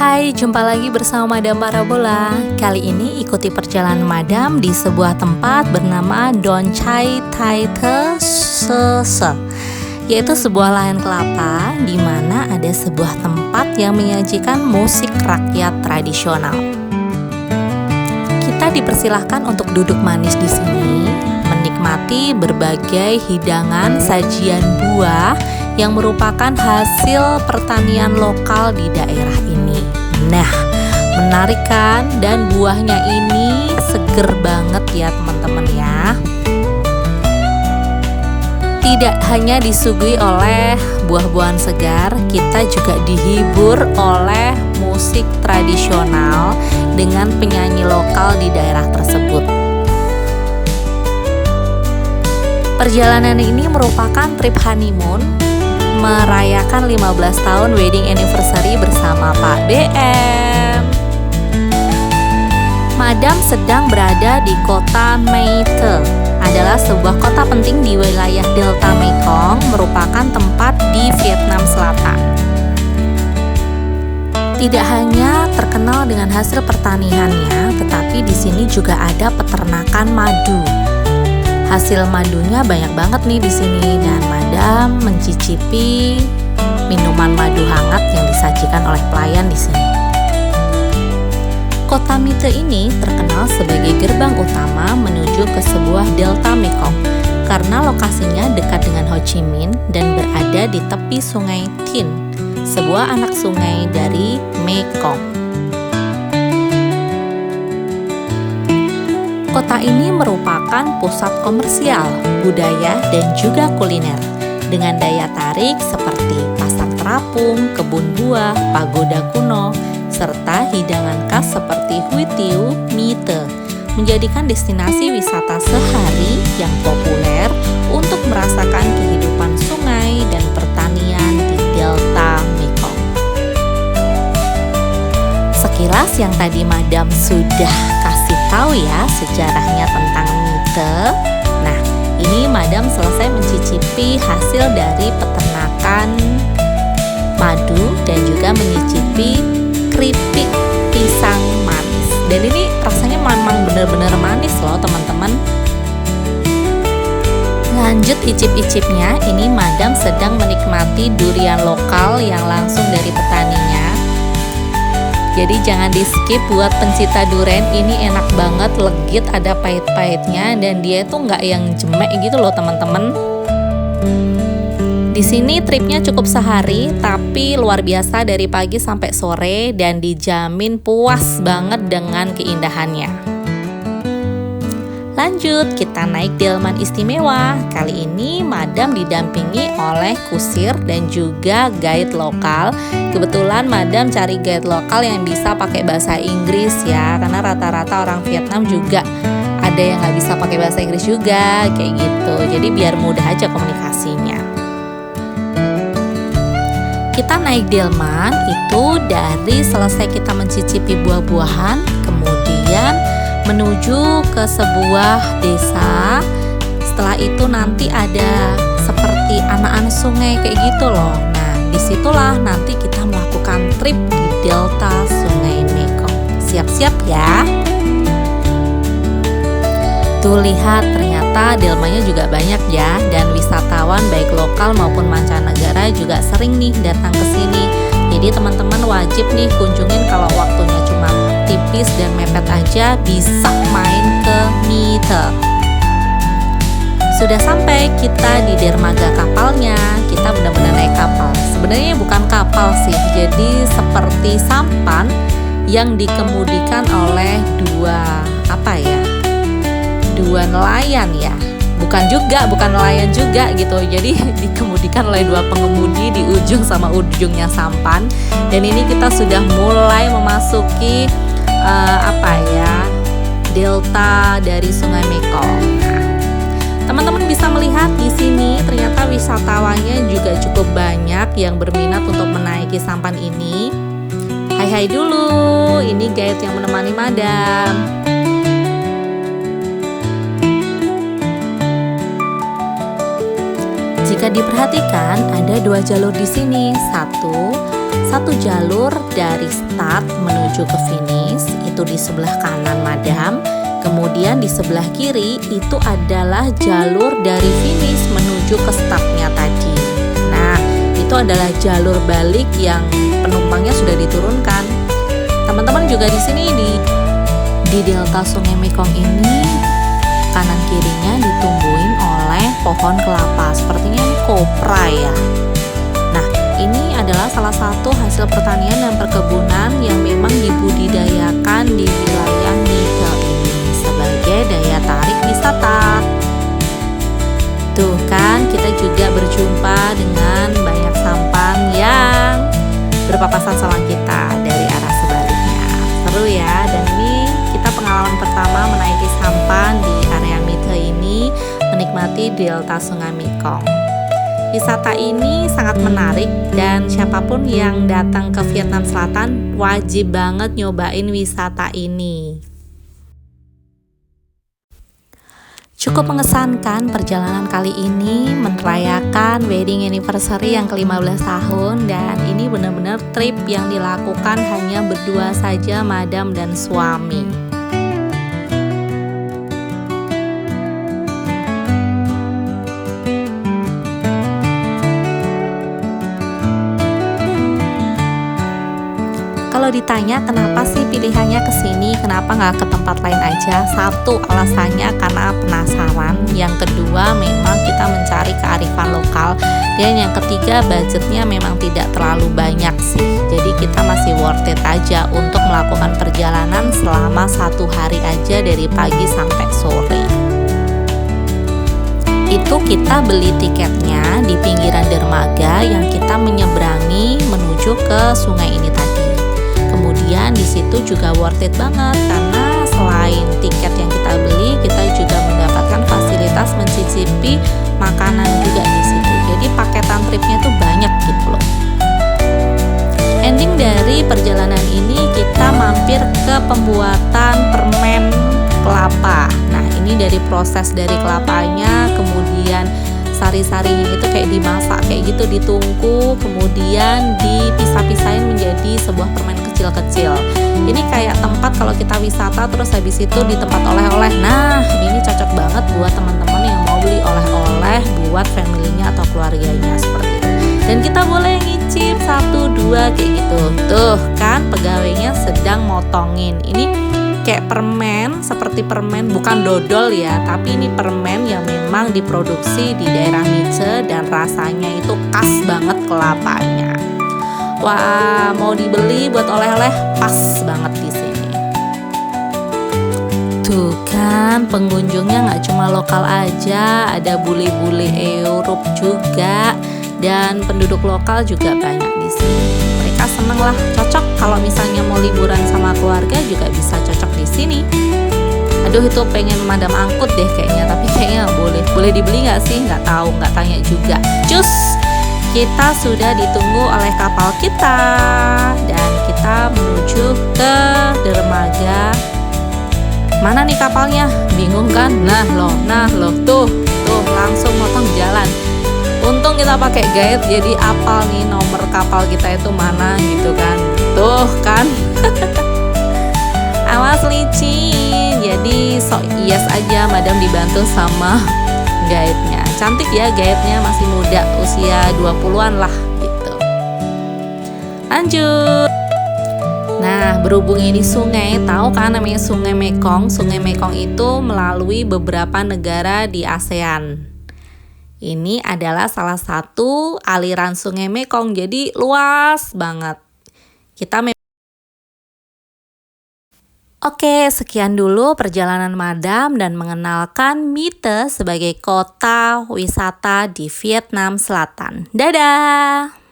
Hai, jumpa lagi bersama Madam Parabola. Kali ini ikuti perjalanan Madam di sebuah tempat bernama Don Chai Tai Te Se, yaitu sebuah lahan kelapa di mana ada sebuah tempat yang menyajikan musik rakyat tradisional. Kita dipersilahkan untuk duduk manis di sini, menikmati berbagai hidangan sajian buah yang merupakan hasil pertanian lokal di daerah ini. Nah, menarik kan? Dan buahnya ini seger banget ya teman-teman ya. Tidak hanya disuguhi oleh buah-buahan segar, kita juga dihibur oleh musik tradisional dengan penyanyi lokal di daerah tersebut. Perjalanan ini merupakan trip honeymoon merayakan 15 tahun wedding anniversary bersama Pak BM. Madam sedang berada di kota Mete, adalah sebuah kota penting di wilayah Delta Mekong, merupakan tempat di Vietnam Selatan. Tidak hanya terkenal dengan hasil pertaniannya, tetapi di sini juga ada peternakan madu. Hasil madunya banyak banget nih di sini, dan Madam mencicipi minuman madu hangat yang disajikan oleh pelayan di sini. Kota Mete ini terkenal sebagai gerbang utama menuju ke sebuah delta Mekong karena lokasinya dekat dengan Ho Chi Minh dan berada di tepi Sungai Tin, sebuah anak sungai dari Mekong. Kota ini merupakan pusat komersial, budaya, dan juga kuliner, dengan daya tarik seperti pasar terapung, kebun buah, pagoda kuno, serta hidangan khas seperti Huy Tiu Mie Te, menjadikan destinasi wisata sehari yang populer untuk merasakan kehidupan sungai dan pertanian di Delta Mekong. Sekilas yang tadi Madam sudah kasih tahu ya sejarahnya tentang Mete. Nah, ini Madam selesai mencicipi hasil dari peternakan madu dan juga menyicipi keripik pisang manis. Dan ini rasanya memang benar-benar manis loh teman-teman. Lanjut icip-icipnya, ini Madam sedang menikmati durian lokal yang langsung dari petaninya. Jadi jangan di skip buat pencinta durian, ini enak banget, legit, ada pahit-pahitnya, dan dia tuh nggak yang jemek gitu loh teman-teman. Di sini tripnya cukup sehari, tapi luar biasa dari pagi sampai sore dan dijamin puas banget dengan keindahannya. Lanjut, kita naik delman istimewa. Kali ini Madam didampingi oleh kusir dan juga guide lokal. Kebetulan Madam cari guide lokal yang bisa pakai bahasa Inggris ya, karena rata-rata orang Vietnam juga ada yang nggak bisa pakai bahasa Inggris juga, kayak gitu. Jadi biar mudah aja komunikasinya. Kita naik delman itu dari selesai kita mencicipi buah-buahan, kemudian menuju ke sebuah desa. Setelah itu nanti ada seperti anak-anak sungai kayak gitu loh. Nah, disitulah nanti kita melakukan trip di delta Sungai Mekong. Siap-siap ya. Tuh lihat, ternyata delmanya juga banyak ya, dan wisatawan baik lokal maupun mancanegara juga sering nih datang ke sini. Jadi teman-teman wajib nih kunjungin, kalau waktunya cuma tipis dan mepet aja bisa main ke Mete. Sudah sampai kita di dermaga kapalnya. Kita benar-benar naik kapal. Sebenarnya bukan kapal sih, jadi seperti sampan yang dikemudikan oleh dua nelayan ya. Bukan nelayan juga gitu. Jadi dikemudikan oleh dua pengemudi di ujung sama ujungnya sampan. Dan ini kita sudah mulai memasuki delta dari Sungai Mekong. Nah, teman-teman bisa melihat di sini ternyata wisatawannya juga cukup banyak yang berminat untuk menaiki sampan ini. Hai dulu, ini guide yang menemani Madam. Jika diperhatikan ada dua jalur di sini. satu jalur dari start menuju ke finish, itu di sebelah kanan Madam. Kemudian di sebelah kiri itu adalah jalur dari finish menuju ke startnya tadi. Nah, itu adalah jalur balik yang penumpangnya sudah diturunkan. Teman-teman juga di sini di delta Sungai Mekong ini kanan kirinya ditumbuhin oleh pohon kelapa. Sepertinya ini kopra ya. Nah, ini adalah salah satu hasil pertanian dan perkebunan yang memang dibudidayakan di wilayah Mite ini sebagai daya tarik wisata. Tuh kan, kita juga berjumpa dengan banyak sampan yang berpapasan sama kita dari arah sebaliknya. Seru ya, dan ini kita pengalaman pertama menaiki sampan di area Mite ini, menikmati delta Sungai Mekong. Wisata ini sangat menarik dan siapapun yang datang ke Vietnam Selatan wajib banget nyobain wisata ini. Cukup mengesankan perjalanan kali ini merayakan wedding anniversary yang ke-15 tahun, dan ini benar-benar trip yang dilakukan hanya berdua saja, Madam dan suami. Kalau ditanya kenapa sih pilihannya ke sini, kenapa nggak ke tempat lain aja? Satu, alasannya karena penasaran. Yang kedua, memang kita mencari kearifan lokal. Dan yang ketiga, budgetnya memang tidak terlalu banyak sih. Jadi kita masih worth it aja untuk melakukan perjalanan selama 1 hari aja dari pagi sampai sore. Itu kita beli tiketnya di pinggiran dermaga yang kita menyeberangi menuju ke sungai ini tadi. Kemudian di situ juga worth it banget karena selain tiket yang kita beli, kita juga mendapatkan fasilitas mencicipi makanan juga di situ. Jadi paketan tripnya tuh banyak gitu loh. Ending dari perjalanan ini kita mampir ke pembuatan permen kelapa. Nah, ini dari proses dari kelapanya, kemudian sari-sarinya itu kayak dimasak kayak gitu, ditungku, kemudian dipisah-pisahin menjadi sebuah permen kecil-kecil. Ini kayak tempat kalau kita wisata terus habis itu di tempat oleh-oleh. Nah, ini cocok banget buat teman-teman yang mau beli oleh-oleh buat familynya atau keluarganya seperti itu. Dan kita boleh ngicip 1, 2 kayak gitu. Tuh kan pegawainya sedang motongin. Ini kayak permen, seperti permen, bukan dodol ya, tapi ini permen yang memang diproduksi di daerah Mite dan rasanya itu khas banget kelapanya. Wah, mau dibeli buat oleh-oleh pas banget di sini. Tuh kan, pengunjungnya nggak cuma lokal aja, ada bule-bule Eropa juga, dan penduduk lokal juga banyak di sini. Mereka seneng lah, cocok kalau misalnya mau liburan sama keluarga juga bisa cocok di sini. Aduh, itu pengen Madam angkut deh kayaknya, tapi kayaknya boleh. Boleh dibeli nggak sih? Nggak tahu, nggak tanya juga. Cus! Kita sudah ditunggu oleh kapal kita dan kita menuju ke dermaga. Mana nih kapalnya? Bingung kan? Nah loh, tuh langsung motong jalan. Untung kita pakai guide jadi apal nih nomor kapal kita itu mana gitu kan. Tuh kan. Awas licin. Jadi sok yes aja, Madam dibantu sama guide-nya. Cantik ya guide-nya, masih muda, usia 20-an lah gitu. Lanjut. Nah, berhubung ini sungai, tahu kan namanya Sungai Mekong. Sungai Mekong itu melalui beberapa negara di ASEAN. Ini adalah salah satu aliran Sungai Mekong, jadi luas banget. Oke, sekian dulu perjalanan Madam dan mengenalkan Mite sebagai kota wisata di Vietnam Selatan. Dadah!